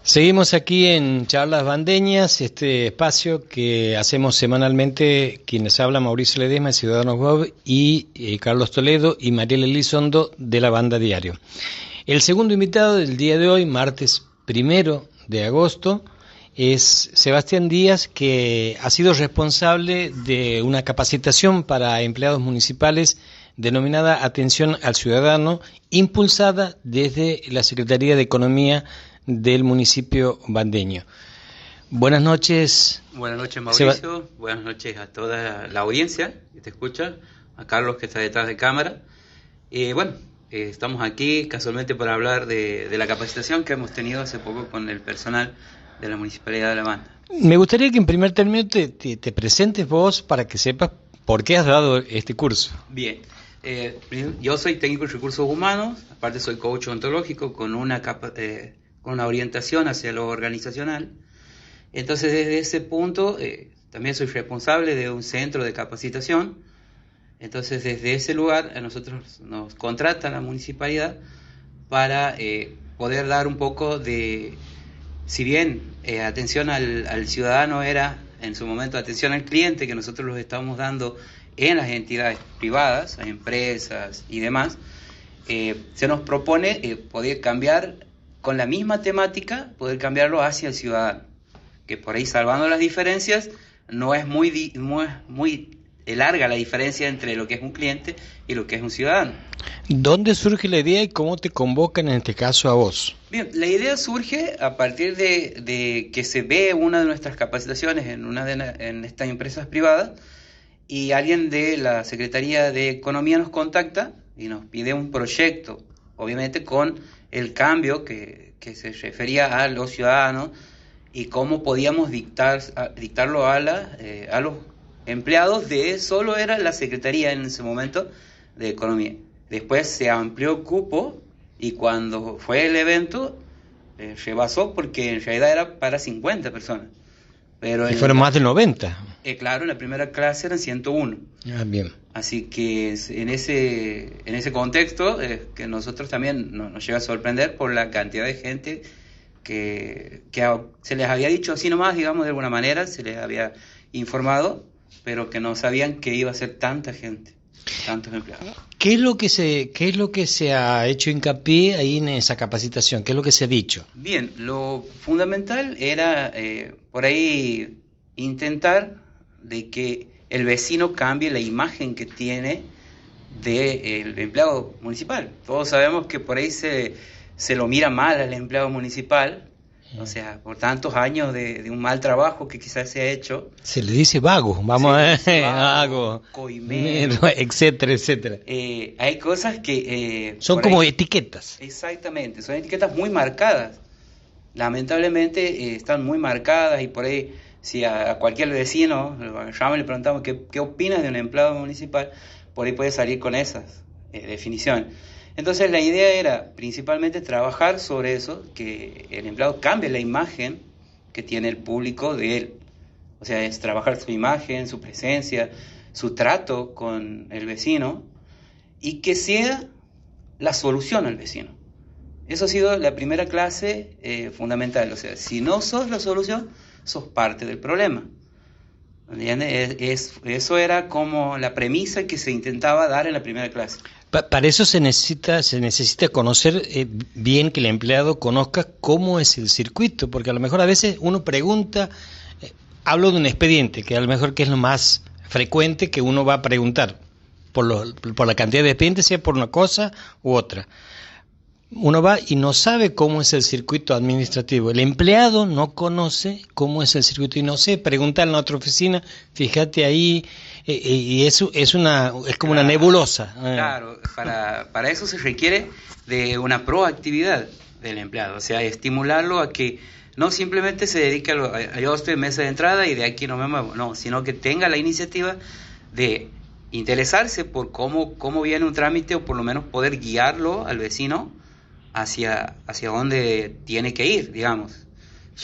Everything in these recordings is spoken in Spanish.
Seguimos aquí en Charlas Bandeñas, este espacio que hacemos semanalmente quienes hablan Mauricio Ledesma de Ciudadanos Web y Carlos Toledo y Mariela Elizondo de la Banda Diario. El segundo invitado del día de hoy, martes 1 de agosto, es Sebastián Díaz, que ha sido responsable de una capacitación para empleados municipales denominada Atención al Ciudadano, impulsada desde la Secretaría de Economía del municipio bandeño. Buenas noches. Buenas noches, Mauricio. Buenas noches a toda la audiencia que te escucha, a Carlos que está detrás de cámara. Estamos aquí casualmente para hablar de la capacitación que hemos tenido hace poco con el personal de la Municipalidad de La Banda. Me gustaría que en primer término te presentes vos para que sepas por qué has dado este curso. Bien, yo soy técnico en recursos humanos, aparte soy coach ontológico con una orientación hacia lo organizacional. Entonces, desde ese punto, también soy responsable de un centro de capacitación. Entonces, desde ese lugar, a nosotros nos contrata la municipalidad para poder dar un poco de, si bien atención al ciudadano era en su momento atención al cliente, que nosotros los estamos dando en las entidades privadas, a empresas y demás, se nos propone poder cambiar con la misma temática, poder cambiarlo hacia el ciudadano, que por ahí, salvando las diferencias, no es muy larga la diferencia entre lo que es un cliente y lo que es un ciudadano. ¿Dónde surge la idea y cómo te convocan en este caso a vos? Bien, la idea surge a partir de que se ve una de nuestras capacitaciones en estas empresas privadas, y alguien de la Secretaría de Economía nos contacta y nos pide un proyecto, obviamente con el cambio que se refería a los ciudadanos y cómo podíamos dictarlo a los empleados de solo era la Secretaría en ese momento de Economía. Después se amplió el cupo y cuando fue el evento rebasó, porque en realidad era para 50 personas. Pero y fueron más de 90. Claro, en la primera clase eran 101. Ah, bien. Así que en ese contexto que nosotros también nos llega a sorprender por la cantidad de gente que se les había dicho así nomás, digamos, de alguna manera, se les había informado, pero que no sabían que iba a ser tanta gente, tantos empleados. ¿Qué es lo que se ha hecho hincapié ahí en esa capacitación? ¿Qué es lo que se ha dicho? Bien, lo fundamental era por ahí intentar de que el vecino cambie la imagen que tiene del empleado municipal. Todos sabemos que por ahí se lo mira mal al empleado municipal, o sea, por tantos años de un mal trabajo que quizás se ha hecho. Se le dice vago, vamos a ver, vago, coimero, etcétera, etcétera. Hay cosas que... son como ahí, etiquetas. Exactamente, son etiquetas muy marcadas. Lamentablemente están muy marcadas, y por ahí, si a cualquier vecino lo agarramos y le preguntamos qué opinas de un empleado municipal, por ahí puede salir con esas definiciones. Entonces la idea era principalmente trabajar sobre eso, que el empleado cambie la imagen que tiene el público de él. O sea, es trabajar su imagen, su presencia, su trato con el vecino, y que sea la solución al vecino. Eso ha sido la primera clase fundamental. O sea, si no sos la solución, sos parte del problema. ¿Entiendes? Eso era como la premisa que se intentaba dar en la primera clase. Para eso se necesita conocer bien, que el empleado conozca cómo es el circuito, porque a lo mejor a veces uno pregunta, hablo de un expediente, que a lo mejor que es lo más frecuente que uno va a preguntar, por la cantidad de expedientes, sea por una cosa u otra. Uno va y no sabe cómo es el circuito administrativo. El empleado no conoce cómo es el circuito y no sé, preguntar en la otra oficina, fíjate ahí, y eso es como una nebulosa. Claro, para eso se requiere de una proactividad del empleado, o sea, estimularlo a que no simplemente se dedique a yo estoy en mesa de entrada y de aquí no me muevo, no, sino que tenga la iniciativa de interesarse por cómo viene un trámite, o por lo menos poder guiarlo al vecino hacia dónde tiene que ir, digamos.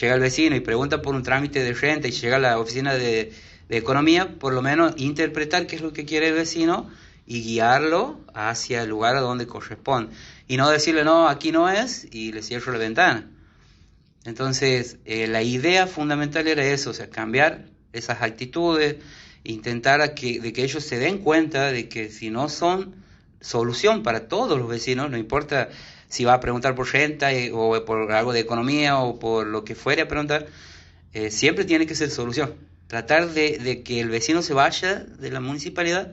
Llega el vecino y pregunta por un trámite de renta y llega a la oficina de economía, por lo menos interpretar qué es lo que quiere el vecino y guiarlo hacia el lugar a donde corresponde. Y no decirle, no, aquí no es, y le cierro la ventana. Entonces, la idea fundamental era eso, o sea, cambiar esas actitudes, intentar de que ellos se den cuenta de que si no son solución para todos los vecinos, no importa si va a preguntar por renta o por algo de economía o por lo que fuere a preguntar, siempre tiene que ser solución. Tratar de que el vecino se vaya de la municipalidad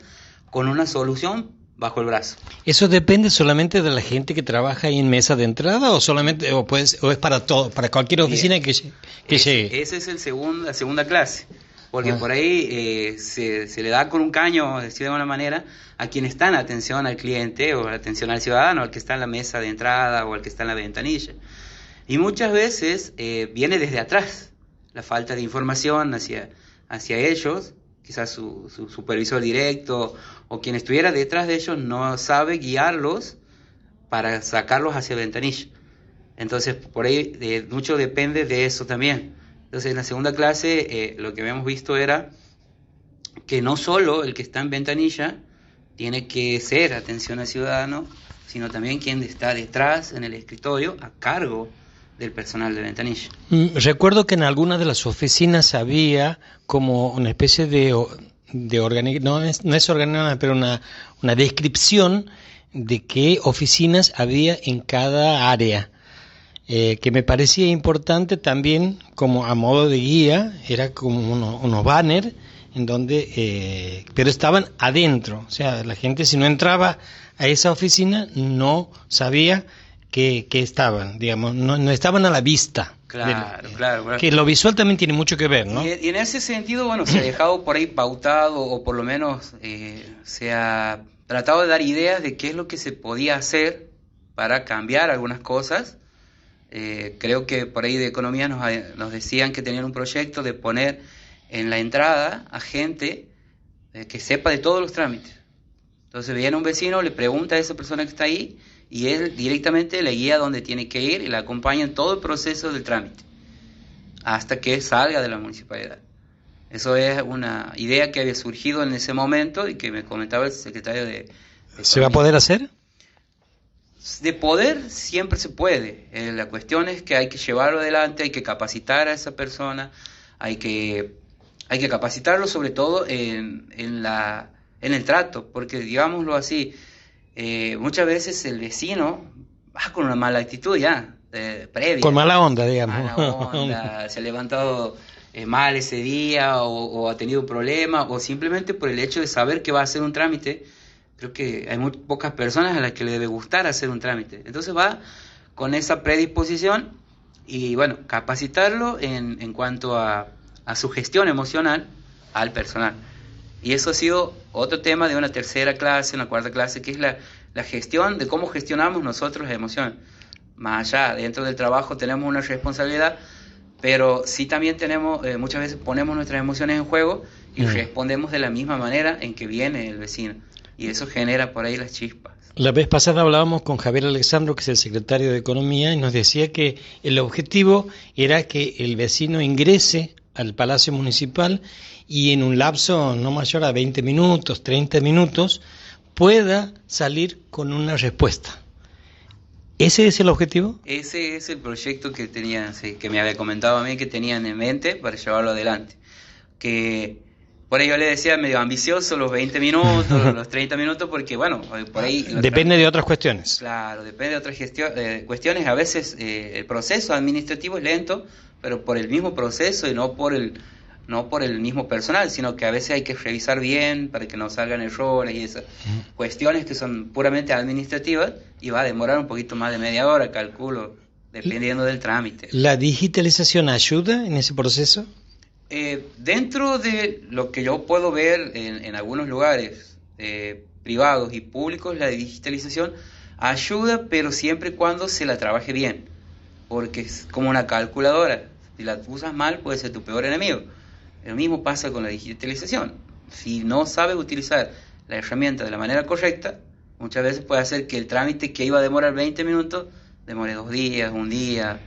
con una solución bajo el brazo. ¿Eso depende solamente de la gente que trabaja ahí en mesa de entrada o solamente o es para todo, para cualquier oficina que llegue? Ese es la segunda clase, porque por ahí se le da con un caño, decir de alguna manera, a quien está en atención al cliente o atención al ciudadano, al que está en la mesa de entrada o al que está en la ventanilla. Y muchas veces viene desde atrás la falta de información hacia ellos. Quizás su supervisor directo o quien estuviera detrás de ellos no sabe guiarlos para sacarlos hacia ventanilla. Entonces, por ahí mucho depende de eso también. Entonces, en la segunda clase lo que habíamos visto era que no solo el que está en ventanilla tiene que ser atención al ciudadano, sino también quien está detrás en el escritorio a cargo del personal de ventanilla. Recuerdo que en algunas de las oficinas había como una especie de organigrama, no es organigrama, pero una descripción de qué oficinas había en cada área, que me parecía importante también como a modo de guía, era como unos banners en donde, pero estaban adentro, o sea, la gente si no entraba a esa oficina no sabía que estaban, digamos, no estaban a la vista. Claro. Que lo visual también tiene mucho que ver, ¿no? Y en ese sentido, bueno, se ha dejado por ahí pautado, o por lo menos se ha tratado de dar ideas de qué es lo que se podía hacer para cambiar algunas cosas. Creo que por ahí de economía nos decían que tenían un proyecto de poner en la entrada a gente que sepa de todos los trámites. Entonces viene un vecino, le pregunta a esa persona que está ahí, y él directamente le guía a dónde tiene que ir y le acompaña en todo el proceso del trámite hasta que salga de la municipalidad. Eso es una idea que había surgido en ese momento y que me comentaba el secretario de ¿Se va a poder hacer? De poder siempre se puede. La cuestión es que hay que llevarlo adelante, hay que capacitar a esa persona, hay que capacitarlo sobre todo en el trato, porque digámoslo así, muchas veces el vecino va con una mala actitud ya, previa. Con mala onda, digamos. Mala onda, se ha levantado mal ese día o ha tenido un problema, o simplemente por el hecho de saber que va a hacer un trámite. Creo que hay muy pocas personas a las que le debe gustar hacer un trámite. Entonces va con esa predisposición y bueno, capacitarlo en cuanto a su gestión emocional al personal. Y eso ha sido otro tema de una tercera clase, una cuarta clase, que es la gestión de cómo gestionamos nosotros las emociones. Más allá, dentro del trabajo tenemos una responsabilidad, pero sí también tenemos, muchas veces ponemos nuestras emociones en juego y respondemos de la misma manera en que viene el vecino. Y eso genera por ahí las chispas. La vez pasada hablábamos con Javier Alexandro, que es el secretario de Economía, y nos decía que el objetivo era que el vecino ingrese al Palacio Municipal y en un lapso no mayor a 20 minutos, 30 minutos, pueda salir con una respuesta. ¿Ese es el objetivo? Ese es el proyecto que tenían, sí, que me había comentado a mí que tenían en mente para llevarlo adelante. Que por ahí yo le decía medio ambicioso los 20 minutos, los 30 minutos, porque bueno, por ahí... Depende de otras cuestiones. Claro, depende de otras cuestiones. A veces el proceso administrativo es lento, pero por el mismo proceso y no por el mismo personal, sino que a veces hay que revisar bien para que no salgan errores y esas cuestiones que son puramente administrativas, y va a demorar un poquito más de media hora, calculo, dependiendo del trámite. ¿La digitalización ayuda en ese proceso? Dentro de lo que yo puedo ver en algunos lugares privados y públicos, la digitalización ayuda, pero siempre y cuando se la trabaje bien, porque es como una calculadora. Si la usas mal, puede ser tu peor enemigo. Lo mismo pasa con la digitalización. Si no sabes utilizar la herramienta de la manera correcta, muchas veces puede hacer que el trámite que iba a demorar 20 minutos demore 2 días, 1 día.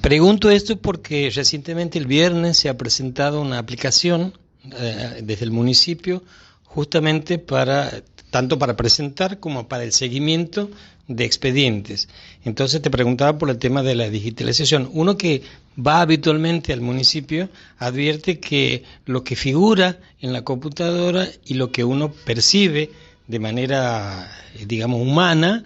Pregunto esto porque recientemente el viernes se ha presentado una aplicación desde el municipio justamente para tanto para presentar como para el seguimiento de expedientes. Entonces te preguntaba por el tema de la digitalización. Uno que va habitualmente al municipio advierte que lo que figura en la computadora y lo que uno percibe de manera, digamos, humana,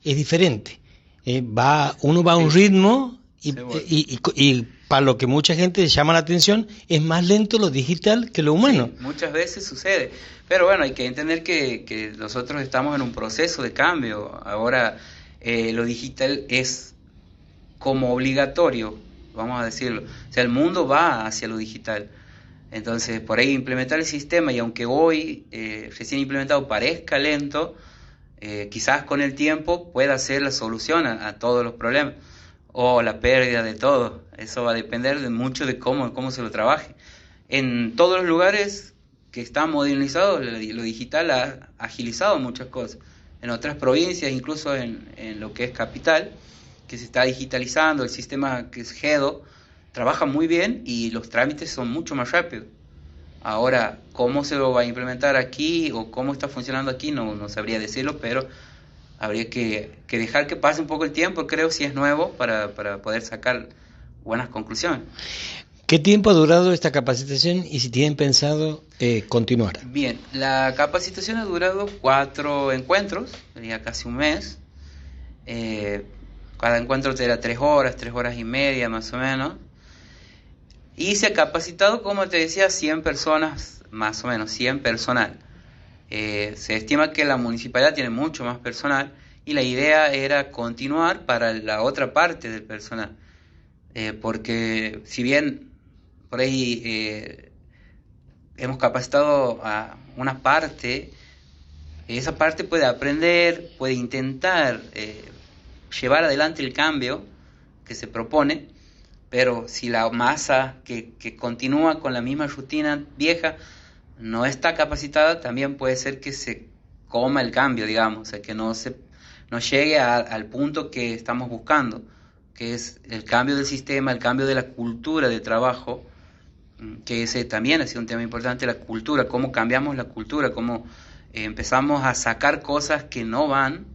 es diferente. Uno va a un ritmo y para lo que mucha gente llama la atención, es más lento lo digital que lo humano. Sí, muchas veces sucede. Pero bueno, hay que entender que nosotros estamos en un proceso de cambio. Ahora lo digital es como obligatorio, vamos a decirlo. O sea, el mundo va hacia lo digital. Entonces, por ahí implementar el sistema, y aunque hoy recién implementado parezca lento, quizás con el tiempo pueda ser la solución a todos los problemas o la pérdida de todo. Eso va a depender de mucho de cómo se lo trabaje. En todos los lugares que está modernizado, lo digital ha agilizado muchas cosas. En otras provincias, incluso en lo que es capital, que se está digitalizando, el sistema que es GEDO, trabaja muy bien y los trámites son mucho más rápidos. Ahora, cómo se lo va a implementar aquí o cómo está funcionando aquí, no sabría decirlo, pero habría que dejar que pase un poco el tiempo, creo, si es nuevo, para poder sacar buenas conclusiones. ¿Qué tiempo ha durado esta capacitación y si tienen pensado continuar? Bien, la capacitación ha durado 4 encuentros, sería casi un mes. Cada encuentro era 3 horas y media más o menos. Y se ha capacitado, como te decía, 100 personas, más o menos, 100 personal. Se estima que la municipalidad tiene mucho más personal y la idea era continuar para la otra parte del personal. Porque si bien por ahí hemos capacitado a una parte, esa parte puede aprender, puede intentar llevar adelante el cambio que se propone, pero si la masa que continúa con la misma rutina vieja no está capacitada, también puede ser que se coma el cambio, digamos, o sea, que no llegue al punto que estamos buscando, que es el cambio del sistema, el cambio de la cultura de trabajo, que ese también ha sido un tema importante, la cultura, cómo cambiamos la cultura, cómo empezamos a sacar cosas que no van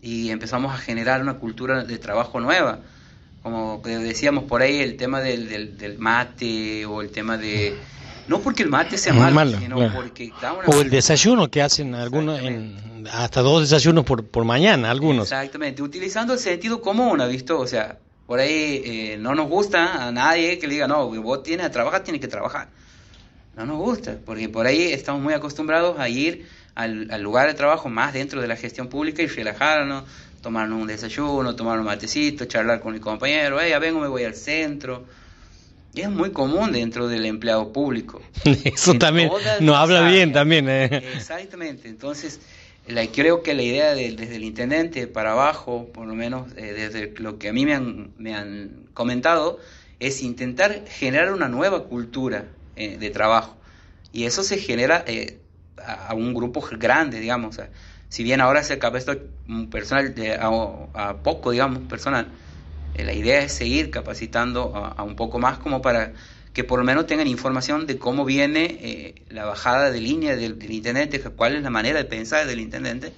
y empezamos a generar una cultura de trabajo nueva. Como decíamos por ahí, el tema del mate o el tema de... No porque el mate sea malo, sino claro. Porque da una... O el desayuno que hacen algunos, hasta 2 desayunos por mañana, algunos. Exactamente, utilizando el sentido común, ¿has visto? O sea, por ahí no nos gusta a nadie que le diga, no, vos tienes que trabajar. No nos gusta, porque por ahí estamos muy acostumbrados a ir al lugar de trabajo más dentro de la gestión pública y relajarnos, tomarnos un desayuno, tomar un matecito, charlar con mi compañero, ya vengo, me voy al centro. Y es muy común dentro del empleado público. Eso también nos habla bien también. Exactamente, entonces creo que la idea desde el intendente para abajo, por lo menos desde lo que a mí me han comentado, es intentar generar una nueva cultura de trabajo. Y eso se genera a un grupo grande, digamos. O sea, si bien ahora se capacita un personal a poco, digamos, personal, la idea es seguir capacitando a un poco más, como para que por lo menos tengan información de cómo viene la bajada de línea del intendente, cuál es la manera de pensar del intendente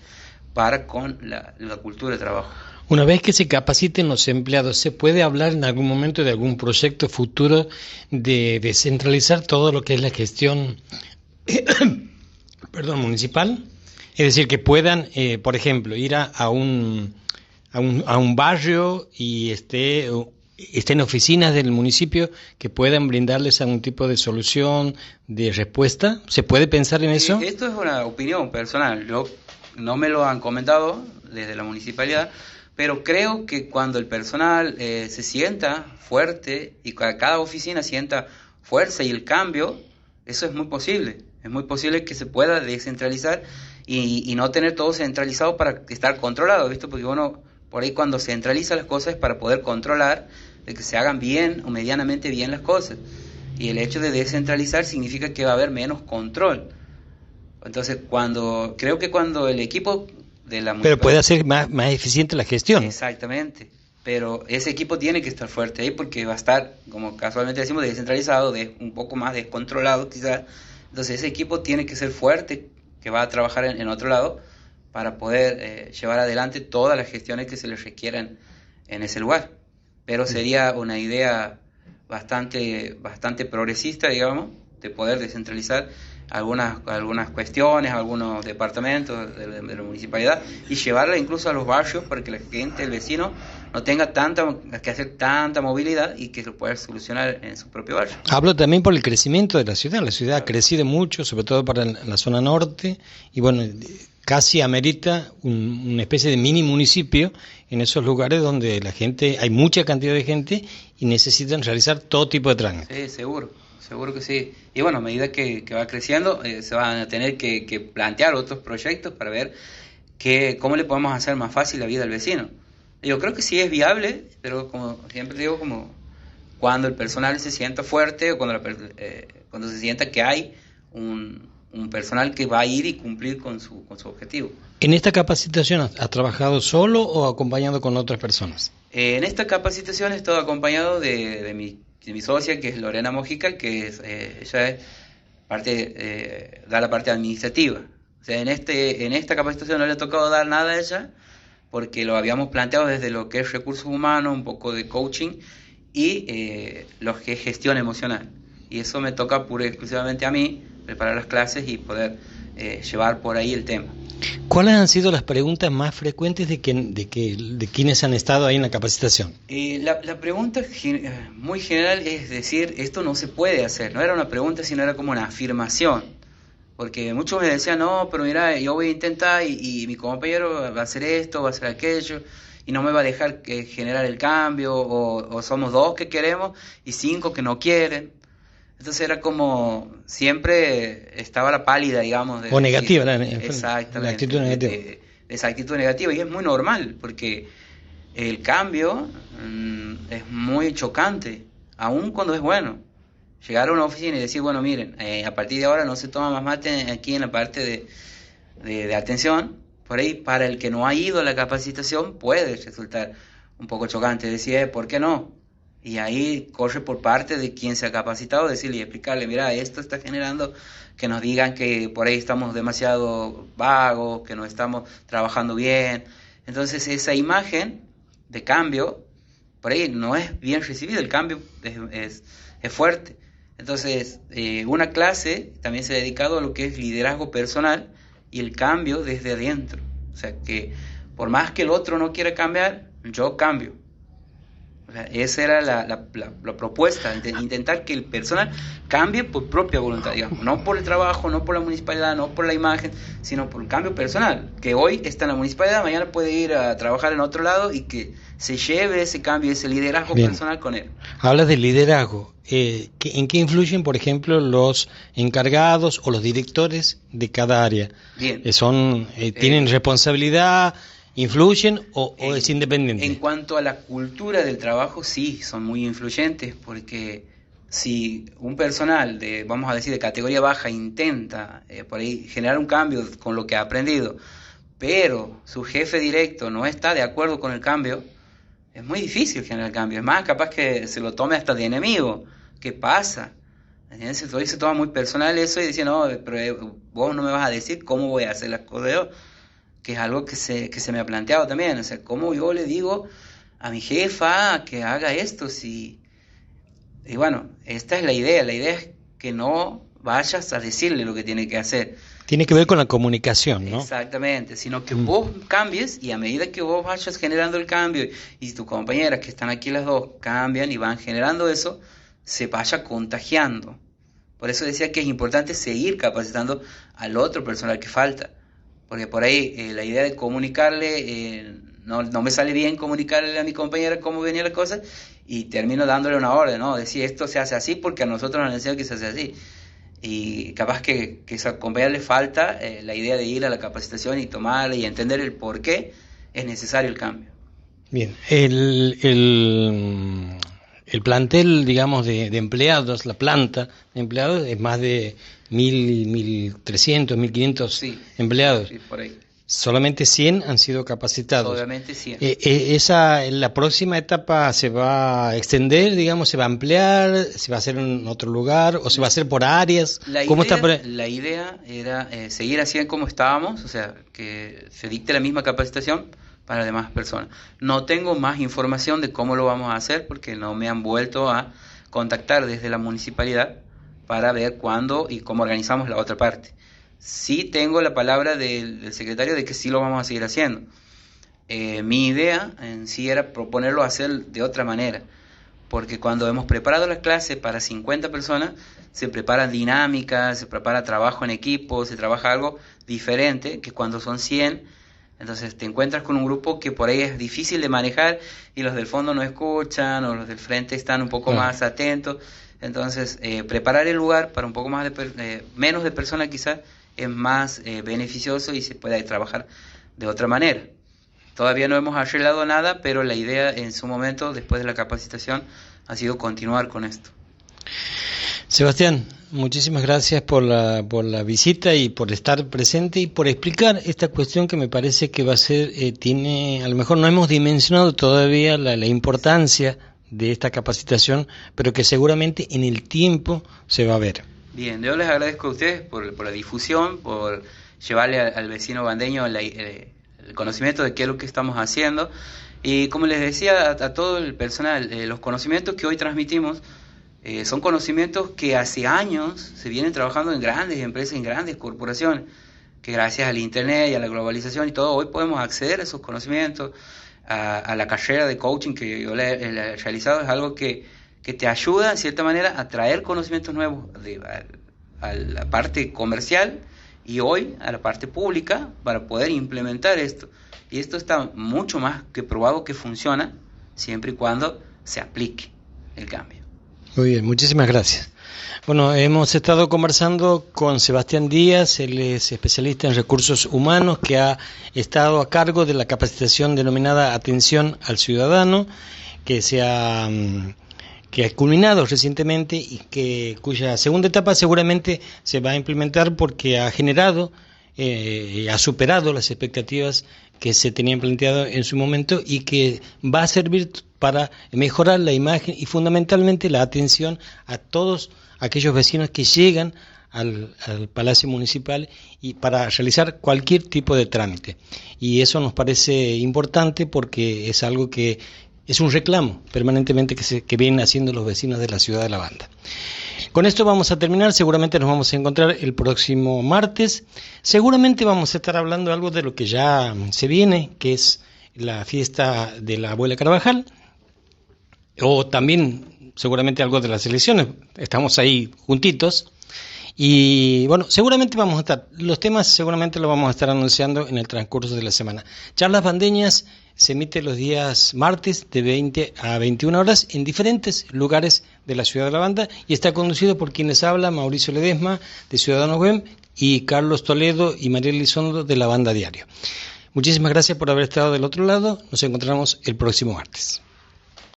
para con la cultura de trabajo. Una vez que se capaciten los empleados, ¿se puede hablar en algún momento de algún proyecto futuro de descentralizar todo lo que es la gestión municipal? Es decir, que puedan, por ejemplo, ir a un barrio y estén oficinas del municipio que puedan brindarles algún tipo de solución, de respuesta. ¿Se puede pensar en eso? Esto es una opinión personal. No me lo han comentado desde la municipalidad, pero creo que cuando el personal se sienta fuerte y cada oficina sienta fuerza y el cambio, eso es muy posible. Es muy posible que se pueda descentralizar y no tener todo centralizado para estar controlado, ¿visto? Porque uno, por ahí cuando centraliza las cosas es para poder controlar de que se hagan bien o medianamente bien las cosas. Y el hecho de descentralizar significa que va a haber menos control. Entonces, creo que cuando el equipo de la... Pero puede hacer más eficiente la gestión. Exactamente. Pero ese equipo tiene que estar fuerte ahí porque va a estar, como casualmente decimos, descentralizado, un poco más descontrolado quizás. Entonces ese equipo tiene que ser fuerte que va a trabajar en otro lado para poder llevar adelante todas las gestiones que se les requieran en ese lugar. Pero sería una idea bastante progresista, digamos, de poder descentralizar algunas cuestiones, algunos departamentos de la municipalidad y llevarla incluso a los barrios para que la gente, el vecino, no tenga que hacer tanta movilidad y que lo pueda solucionar en su propio barrio. Hablo también por el crecimiento de la ciudad. La ciudad ha crecido mucho, sobre todo para la zona norte, y bueno, casi amerita una especie de mini municipio en esos lugares donde hay mucha cantidad de gente y necesitan realizar todo tipo de trámite. Sí, seguro que sí. Y bueno, a medida que va creciendo, se van a tener que plantear otros proyectos para ver cómo le podemos hacer más fácil la vida al vecino. Yo creo que sí es viable, pero como siempre digo, como cuando el personal se sienta fuerte o cuando se sienta que hay un personal que va a ir y cumplir con su objetivo. ¿En esta capacitación has trabajado solo o acompañado con otras personas? En esta capacitación he estado acompañado de mi socia, que es Lorena Mojica, que ella es da la parte administrativa. O sea, en esta capacitación no le ha tocado dar nada a ella, porque lo habíamos planteado desde lo que es recursos humanos, un poco de coaching y lo que es gestión emocional. Y eso me toca pura y exclusivamente a mí, preparar las clases y poder llevar por ahí el tema. ¿Cuáles han sido las preguntas más frecuentes de quienes han estado ahí en la capacitación? La pregunta muy general es decir, esto no se puede hacer. No era una pregunta, sino era como una afirmación. Porque muchos me decían, no, pero mira, yo voy a intentar y mi compañero va a hacer esto, va a hacer aquello, y no me va a dejar generar el cambio, o somos 2 que queremos y 5 que no quieren. Entonces era como, siempre estaba la pálida, digamos. O negativa, exactamente. La actitud negativa. Esa actitud negativa, y es muy normal, porque el cambio es muy chocante, aun cuando es bueno. Llegar a una oficina y decir, bueno, miren, a partir de ahora no se toma más mate aquí en la parte de atención, por ahí para el que no ha ido a la capacitación puede resultar un poco chocante, decir, ¿por qué no? Y ahí corre por parte de quien se ha capacitado decirle y explicarle, mira, esto está generando que nos digan que por ahí estamos demasiado vagos, que no estamos trabajando bien. Entonces esa imagen de cambio, por ahí no es bien recibida, el cambio es fuerte. Entonces, una clase también se ha dedicado a lo que es liderazgo personal y el cambio desde adentro. O sea, que por más que el otro no quiera cambiar, yo cambio. O sea, esa era la propuesta, intentar que el personal cambie por propia voluntad, digamos, no por el trabajo, no por la municipalidad, no por la imagen, sino por el cambio personal, que hoy está en la municipalidad, mañana puede ir a trabajar en otro lado y que se lleve ese cambio, ese liderazgo personal con él. Hablas de liderazgo. ¿En qué influyen, por ejemplo, los encargados o los directores de cada área? Bien. ¿Tienen responsabilidad? ¿Influyen o es independiente? En cuanto a la cultura del trabajo, sí, son muy influyentes, porque si un personal vamos a decir, de categoría baja intenta por ahí generar un cambio con lo que ha aprendido, pero su jefe directo no está de acuerdo con el cambio, es muy difícil generar el cambio. Es más, capaz que se lo tome hasta de enemigo. ¿Qué pasa? Entonces, hoy se toma muy personal eso y dice, no, pero vos no me vas a decir cómo voy a hacer las cosas, que es algo que se me ha planteado también. O sea, ¿cómo yo le digo a mi jefa que haga esto? Y bueno, esta es la idea es que no vayas a decirle lo que tiene que hacer. Tiene que ver con la comunicación, ¿no? Exactamente, sino que vos cambies y a medida que vos vayas generando el cambio y tus compañeras que están aquí las dos cambian y van generando eso, se vaya contagiando. Por eso decía que es importante seguir capacitando al otro personal que falta, porque por ahí la idea de comunicarle, no me sale bien comunicarle a mi compañera cómo venía la cosa y termino dándole una orden, ¿no? Decir esto se hace así porque a nosotros nos han enseñado que se hace así. Y capaz que a esa compañera le falta la idea de ir a la capacitación y tomarla y entender el por qué es necesario el cambio. Bien, el plantel, digamos, de empleados, la planta de empleados es más de 1.300, 1.500 sí, empleados. Sí, por ahí. Solamente 100 han sido capacitados. Solamente 100. La próxima etapa se va a extender, digamos, se va a ampliar, se va a hacer en otro lugar o se va a hacer por áreas. La idea era seguir así como estábamos, o sea, que se dicte la misma capacitación para las demás personas. No tengo más información de cómo lo vamos a hacer porque no me han vuelto a contactar desde la municipalidad para ver cuándo y cómo organizamos la otra parte. Sí tengo la palabra del secretario de que sí lo vamos a seguir haciendo. Mi idea en sí era proponerlo hacer de otra manera, porque cuando hemos preparado la clase para 50 personas, se preparan dinámicas, se prepara trabajo en equipo, se trabaja algo diferente que cuando son 100. Entonces te encuentras con un grupo que por ahí es difícil de manejar y los del fondo no escuchan o los del frente están un poco más atentos. Entonces preparar el lugar para un poco más menos de personas quizás es más beneficioso y se puede trabajar de otra manera. Todavía no hemos arreglado nada, pero la idea en su momento, después de la capacitación, ha sido continuar con esto. Sebastián, muchísimas gracias por la visita y por estar presente y por explicar esta cuestión que me parece que va a ser, a lo mejor no hemos dimensionado todavía la importancia de esta capacitación, pero que seguramente en el tiempo se va a ver. Bien, yo les agradezco a ustedes por la difusión, por llevarle al vecino bandeño el conocimiento de qué es lo que estamos haciendo. Y como les decía a todo el personal, los conocimientos que hoy transmitimos son conocimientos que hace años se vienen trabajando en grandes empresas, en grandes corporaciones, que gracias al internet y a la globalización y todo, hoy podemos acceder a esos conocimientos, a la carrera de coaching que yo le he realizado. Es algo que te ayuda, en cierta manera, a traer conocimientos nuevos a la parte comercial y hoy a la parte pública para poder implementar esto. Y esto está mucho más que probado que funciona siempre y cuando se aplique el cambio. Muy bien, muchísimas gracias. Bueno, hemos estado conversando con Sebastián Díaz, él es especialista en recursos humanos que ha estado a cargo de la capacitación denominada Atención al Ciudadano, que ha culminado recientemente y cuya segunda etapa seguramente se va a implementar porque ha generado ha superado las expectativas que se tenían planteado en su momento y que va a servir para mejorar la imagen y fundamentalmente la atención a todos aquellos vecinos que llegan al Palacio Municipal y para realizar cualquier tipo de trámite. Y eso nos parece importante porque es algo que es un reclamo permanentemente que vienen haciendo los vecinos de la ciudad de La Banda. Con esto vamos a terminar, seguramente nos vamos a encontrar el próximo martes, seguramente vamos a estar hablando algo de lo que ya se viene, que es la fiesta de la Abuela Carvajal, o también seguramente algo de las elecciones, estamos ahí juntitos, y bueno, seguramente vamos a estar, los temas seguramente los vamos a estar anunciando en el transcurso de la semana. Charlas Bandeñas se emite los días martes de 20 a 21 horas en diferentes lugares de la ciudad de La Banda y está conducido por quienes habla Mauricio Ledesma de Ciudadanos Web y Carlos Toledo y Mariel Elizondo de La Banda Diario. Muchísimas gracias por haber estado del otro lado, nos encontramos el próximo martes.